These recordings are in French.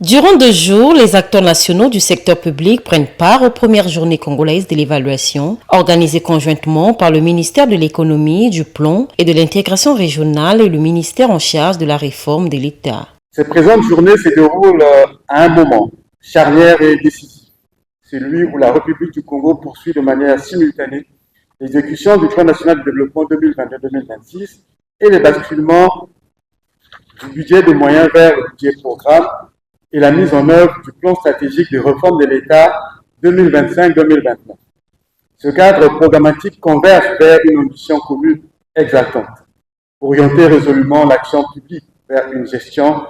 Durant 2 jours, les acteurs nationaux du secteur public prennent part aux premières journées congolaises de l'évaluation, organisées conjointement par le ministère de l'économie, du plan et de l'intégration régionale et le ministère en charge de la réforme de l'État. Cette présente journée se déroule à un moment charnière et décisif, celui où la République du Congo poursuit de manière simultanée l'exécution du Plan national de développement 2022-2026 et le basculement du budget de moyens vers le budget programme et la mise en œuvre du plan stratégique de réforme de l'État 2025-2029. Ce cadre programmatique converge vers une ambition commune exaltante, orienter résolument l'action publique vers une gestion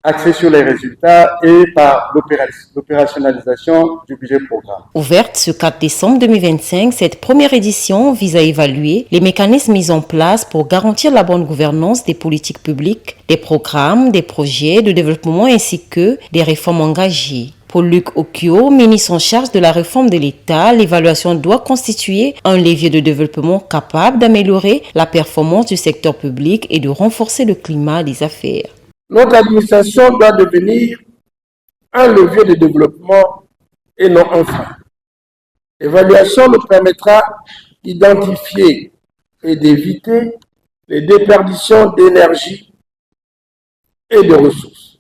axée sur les résultats et par l'opérationnalisation du budget programme. Ouverte ce 4 décembre 2025, cette première édition vise à évaluer les mécanismes mis en place pour garantir la bonne gouvernance des politiques publiques, des programmes, des projets de développement ainsi que des réformes engagées. Pour Luc Okio, ministre en charge de la réforme de l'État, l'évaluation doit constituer un levier de développement capable d'améliorer la performance du secteur public et de renforcer le climat des affaires. Notre administration doit devenir un levier de développement et non un frein. L'évaluation nous permettra d'identifier et d'éviter les déperditions d'énergie et de ressources,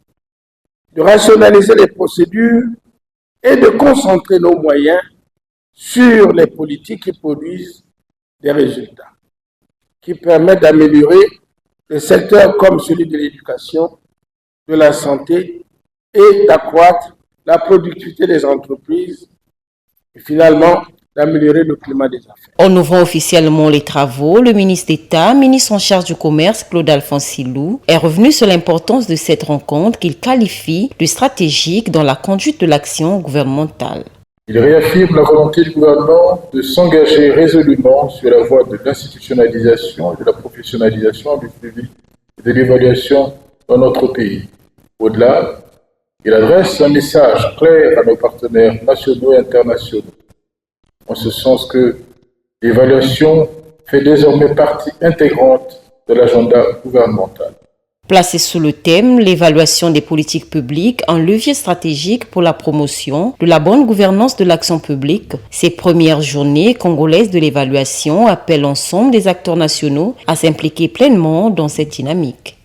de rationaliser les procédures et de concentrer nos moyens sur les politiques qui produisent des résultats, qui permettent d'améliorer les secteurs comme celui de l'éducation, de la santé et d'accroître la productivité des entreprises et finalement d'améliorer le climat des affaires. En ouvrant officiellement les travaux, le ministre d'État, ministre en charge du commerce, Claude Alphonse Silou, est revenu sur l'importance de cette rencontre qu'il qualifie de stratégique dans la conduite de l'action gouvernementale. Il réaffirme la volonté du gouvernement de s'engager résolument sur la voie de l'institutionnalisation et de la professionnalisation du suivi et de l'évaluation dans notre pays. Au-delà, il adresse un message clair à nos partenaires nationaux et internationaux, en ce sens que l'évaluation fait désormais partie intégrante de l'agenda gouvernemental. Placé sous le thème « L'évaluation des politiques publiques, un levier stratégique pour la promotion de la bonne gouvernance de l'action publique », ces premières journées congolaises de l'évaluation appellent l'ensemble des acteurs nationaux à s'impliquer pleinement dans cette dynamique.